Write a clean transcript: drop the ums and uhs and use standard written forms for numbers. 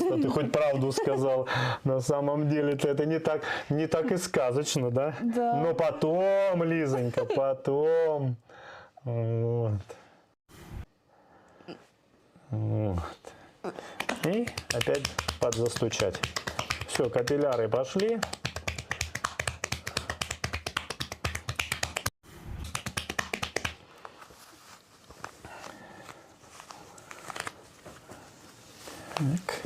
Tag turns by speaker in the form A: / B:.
A: что ты хоть правду сказал. На самом деле это не так и сказочно, да?
B: Да.
A: Но потом, Лизонька, потом. Вот. Вот. И опять подзастучать. Все, капилляры пошли. Так.